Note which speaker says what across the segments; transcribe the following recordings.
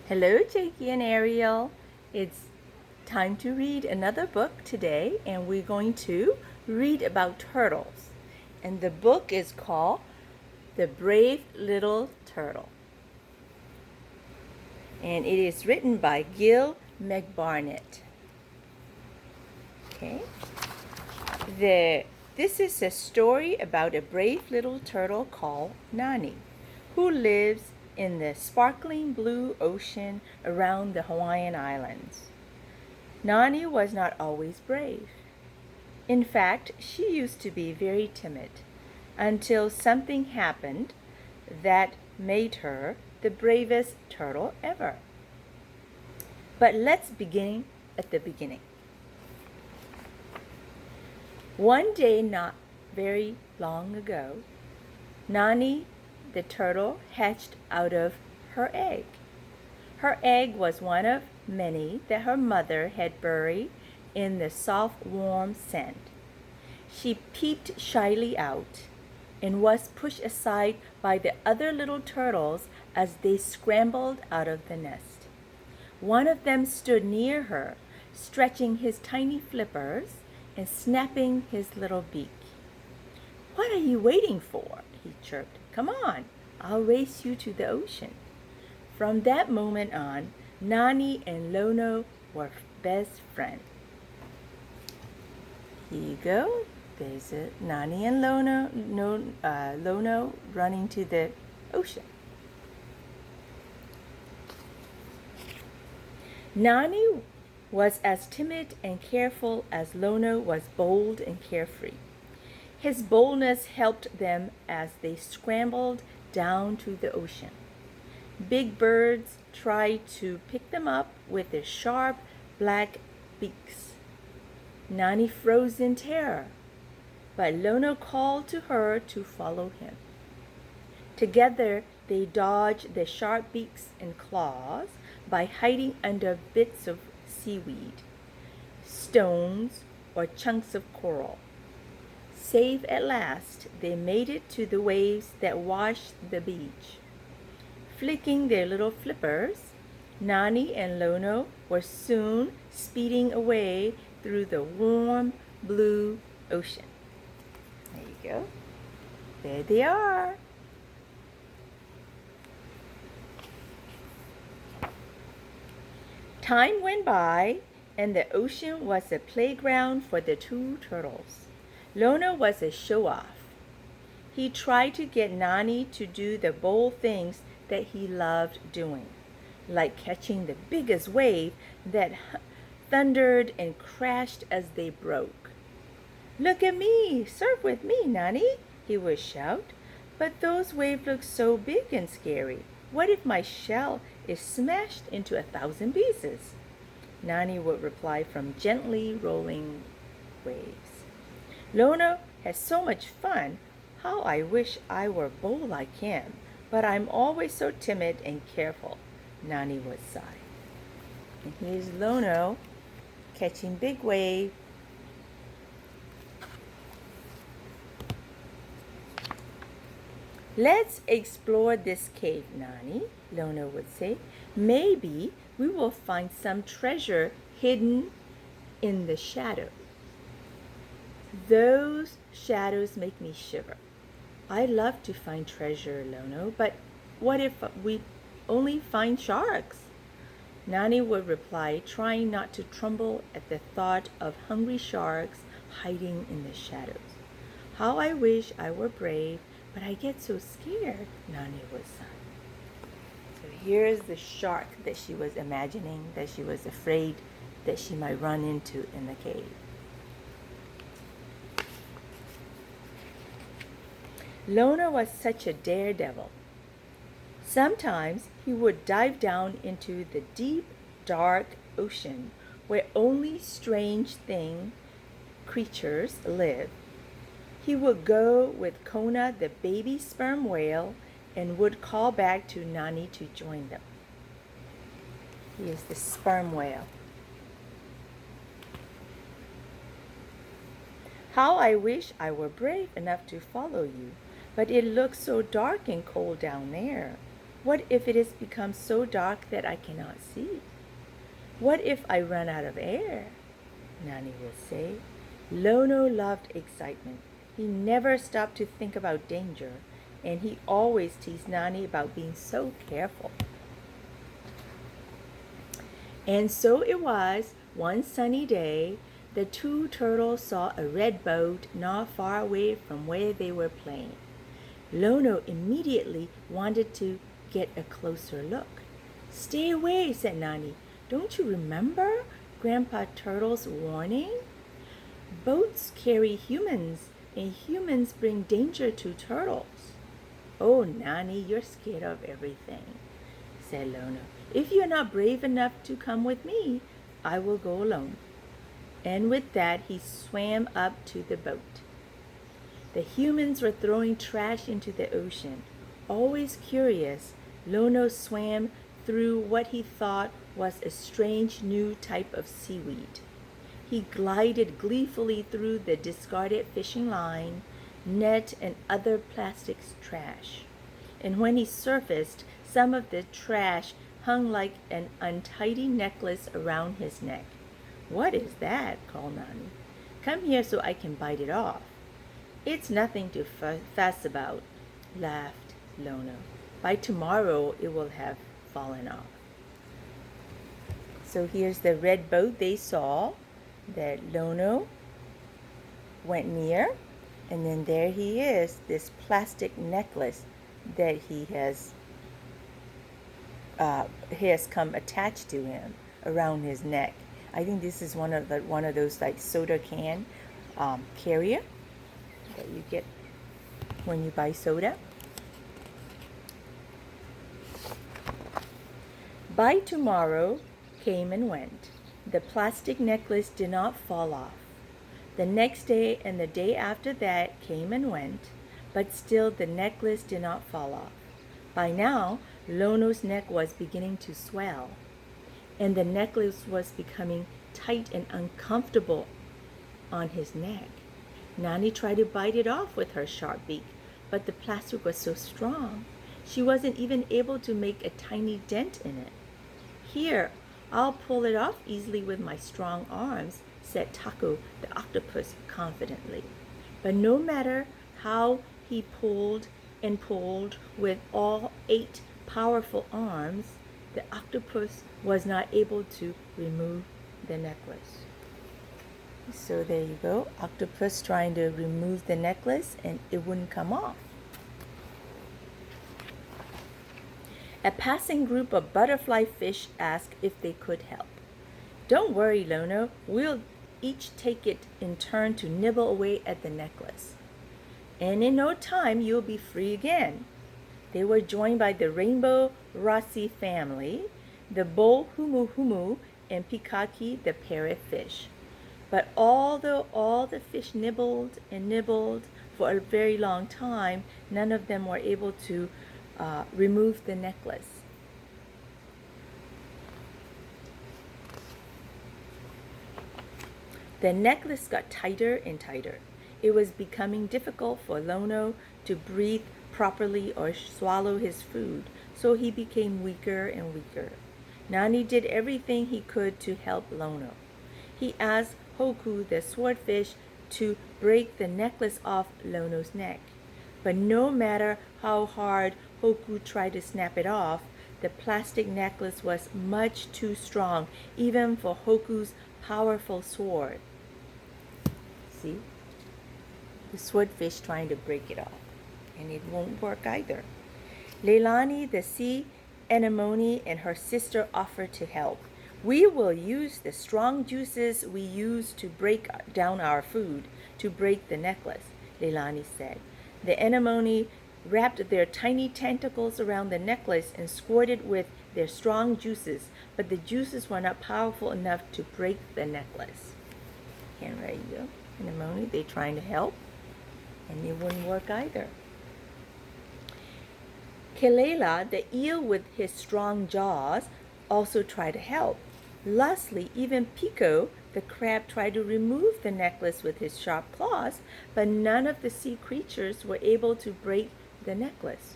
Speaker 1: Hello, Jakey and Ariel. It's time to read another book today, and we're going to read about turtles. And the book is called The Brave Little Turtle. And it is written by Gil McBarnett. Okay. This is a story about a brave little turtle called Nonny, who lives in the sparkling blue ocean around the Hawaiian Islands. Nonny was not always brave. In fact, she used to be very timid until something happened that made her the bravest turtle ever. But let's begin at the beginning. One day not very long ago, Nonny the turtle hatched out of her egg. Her egg was one of many that her mother had buried in the soft, warm sand. She peeped shyly out and was pushed aside by the other little turtles as they scrambled out of the nest. One of them stood near her, stretching his tiny flippers and snapping his little beak. "What are you waiting for?" he chirped. "Come on, I'll race you to the ocean." From that moment on, Nonny and Lono were best friends. Here you go. There's Nonny and Lono running to the ocean. Nonny was as timid and careful as Lono was bold and carefree. His boldness helped them as they scrambled down to the ocean. Big birds tried to pick them up with their sharp black beaks. Nonny froze in terror, but Lono called to her to follow him. Together they dodged the sharp beaks and claws by hiding under bits of seaweed, stones, or chunks of coral. Safe at last, they made it to the waves that washed the beach. Flicking their little flippers, Nonny and Lono were soon speeding away through the warm blue ocean. There you go. There they are. Time went by, and the ocean was a playground for the two turtles. Lono was a show-off. He tried to get Nonny to do the bold things that he loved doing, like catching the biggest wave that thundered and crashed as they broke. "Look at me! Surf with me, Nonny!" he would shout. "But those waves look so big and scary. What if my shell is smashed into 1,000 pieces?" Nonny would reply from gently rolling waves. "Lono has so much fun. How I wish I were bold like him, but I'm always so timid and careful," Nonny would sigh. And here's Lono catching big wave. "Let's explore this cave, Nonny," Lono would say. "Maybe we will find some treasure hidden in the shadows." "Those shadows make me shiver. I love to find treasure, Lono, but what if we only find sharks?" Nonny would reply, trying not to tremble at the thought of hungry sharks hiding in the shadows. "How I wish I were brave, but I get so scared," Nonny would sigh. So here's the shark that she was imagining, that she was afraid that she might run into in the cave. Lono was such a daredevil. Sometimes he would dive down into the deep, dark ocean where only strange creatures live. He would go with Kona, the baby sperm whale, and would call back to Nonny to join them. He is the sperm whale. "How I wish I were brave enough to follow you, but it looks so dark and cold down there. What if it has become so dark that I cannot see? What if I run out of air? Nonny would say. Lono loved excitement. He never stopped to think about danger, and he always teased Nonny about being so careful. And so it was, one sunny day, the two turtles saw a red boat not far away from where they were playing. Lono immediately wanted to get a closer look. Stay away, said Nonny. Don't you remember Grandpa Turtle's warning? Boats carry humans, and humans bring danger to turtles. Oh, Nonny, you're scared of everything, said Lono. If you're not brave enough to come with me, I will go alone. And with that, he swam up to the boat. The humans were throwing trash into the ocean. Always curious, Lono swam through what he thought was a strange new type of seaweed. He glided gleefully through the discarded fishing line, net, and other plastic trash. And when he surfaced, some of the trash hung like an untidy necklace around his neck. What is that? Called Nonny. Come here so I can bite it off. It's nothing to fuss about, laughed Lono. By tomorrow it will have fallen off. So here's the red boat they saw that Lono went near, and then there he is, this plastic necklace that he has come attached to him around his neck. I think this is one of those like soda can carrier that you get when you buy soda. By tomorrow came and went. The plastic necklace did not fall off. The next day and the day after that came and went, but still the necklace did not fall off. By now, Lono's neck was beginning to swell, and the necklace was becoming tight and uncomfortable on his neck. Nonny tried to bite it off with her sharp beak, but the plastic was so strong, she wasn't even able to make a tiny dent in it. Here, I'll pull it off easily with my strong arms, said Taco the octopus confidently. But no matter how he pulled and pulled with all 8 powerful arms, the octopus was not able to remove the necklace. So there you go, octopus trying to remove the necklace and it wouldn't come off. A passing group of butterfly fish asked if they could help. Don't worry, Lono, we'll each take it in turn to nibble away at the necklace. And in no time you'll be free again. They were joined by the rainbow Rossi family, the bull Humu Humu, and Pikaki the parrotfish. But although all the fish nibbled and nibbled for a very long time, none of them were able to remove the necklace. The necklace got tighter and tighter. It was becoming difficult for Lono to breathe properly or swallow his food, so he became weaker and weaker. Nonny did everything he could to help Lono. He asked Hoku the swordfish to break the necklace off Lono's neck. But no matter how hard Hoku tried to snap it off, the plastic necklace was much too strong, even for Hoku's powerful sword. See? The swordfish trying to break it off, and it won't work either. Leilani, the sea anemone, and her sister offered to help. We will use the strong juices we use to break down our food to break the necklace, Leilani said. The anemone wrapped their tiny tentacles around the necklace and squirted with their strong juices, but the juices were not powerful enough to break the necklace. And there you go. Anemone, they're trying to help, and it wouldn't work either. Kelela, the eel with his strong jaws, also tried to help. Lastly, even Pico, the crab, tried to remove the necklace with his sharp claws, but none of the sea creatures were able to break the necklace.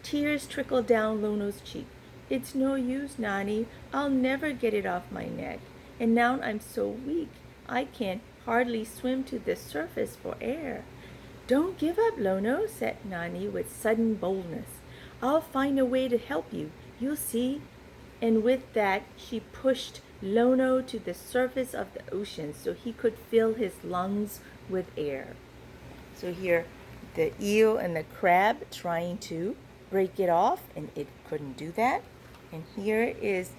Speaker 1: Tears trickled down Lono's cheek. It's no use, Nonny. I'll never get it off my neck. And now I'm so weak, I can hardly swim to the surface for air. Don't give up, Lono, said Nonny with sudden boldness. I'll find a way to help you. You'll see. And with that, she pushed Lono to the surface of the ocean so he could fill his lungs with air. So here, the eel and the crab trying to break it off, and it couldn't do that. And here is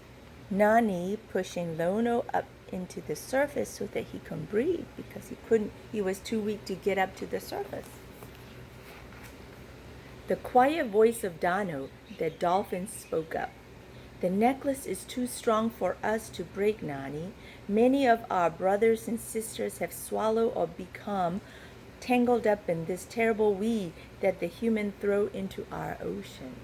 Speaker 1: Nonny pushing Lono up into the surface so that he can breathe, because he was too weak to get up to the surface. The quiet voice of Dano, the dolphin, spoke up. The necklace is too strong for us to break, Nonny. Many of our brothers and sisters have swallowed or become tangled up in this terrible weed that the humans throw into our ocean.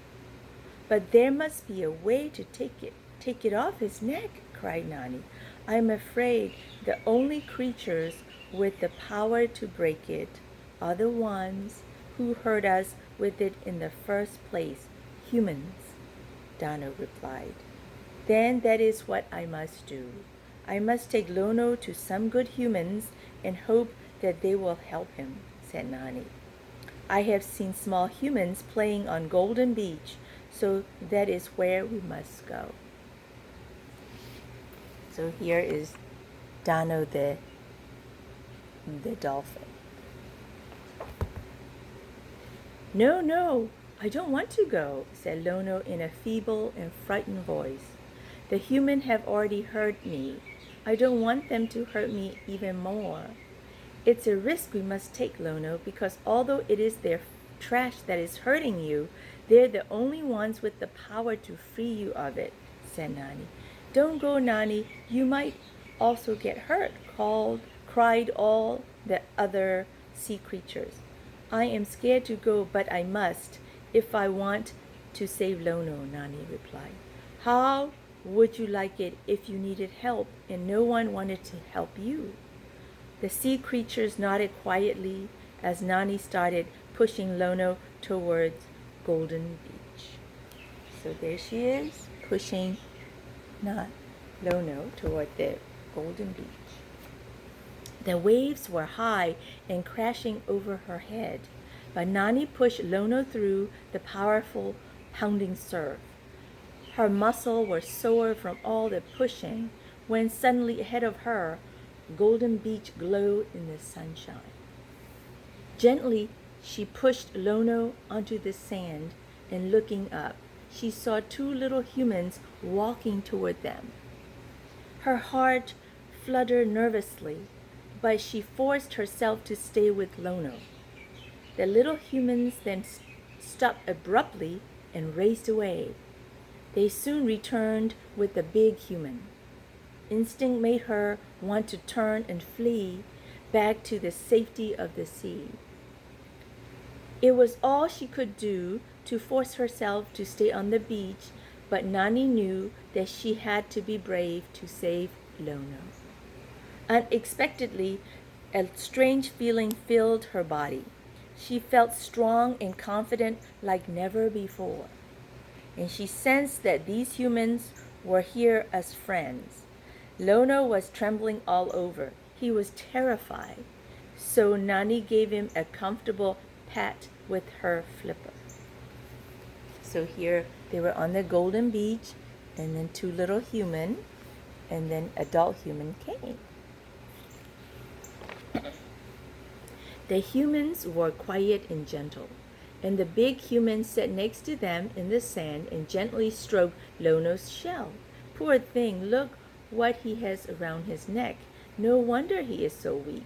Speaker 1: But there must be a way to take it off his neck, cried Nonny. I'm afraid the only creatures with the power to break it are the ones who hurt us with it in the first place, humans, Dano replied. Then that is what I must do. I must take Lono to some good humans and hope that they will help him, said Nonny. I have seen small humans playing on Golden Beach, so that is where we must go. So here is Dano the dolphin. No, no, I don't want to go, said Lono in a feeble and frightened voice. The humans have already hurt me. I don't want them to hurt me even more. It's a risk we must take, Lono, because although it is their trash that is hurting you, they're the only ones with the power to free you of it, said Nonny. Don't go, Nonny. You might also get hurt, cried all the other sea creatures. I am scared to go, but I must, if I want to save Lono, Nonny replied. How would you like it if you needed help and no one wanted to help you? The sea creatures nodded quietly as Nonny started pushing Lono towards Golden Beach. So there she is, pushing Lono toward the Golden Beach. The waves were high and crashing over her head, but Nonny pushed Lono through the powerful pounding surf. Her muscles were sore from all the pushing when suddenly ahead of her, Golden Beach glowed in the sunshine. Gently, she pushed Lono onto the sand, and looking up, she saw two little humans walking toward them. Her heart fluttered nervously, but she forced herself to stay with Lono. The little humans then stopped abruptly and raced away. They soon returned with the big human. Instinct made her want to turn and flee back to the safety of the sea. It was all she could do to force herself to stay on the beach, but Nonny knew that she had to be brave to save Lono. Unexpectedly, a strange feeling filled her body. She felt strong and confident like never before. And she sensed that these humans were here as friends. Lono was trembling all over. He was terrified. So Nonny gave him a comfortable pat with her flipper. So here they were on the Golden Beach, and then two little humans, and then adult human came. The humans were quiet and gentle, and the big human sat next to them in the sand and gently stroked Lono's shell. Poor thing, look what he has around his neck. No wonder he is so weak.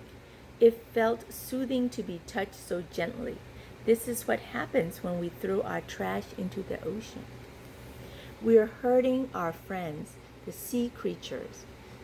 Speaker 1: It felt soothing to be touched so gently. This is what happens when we throw our trash into the ocean. We are hurting our friends, the sea creatures.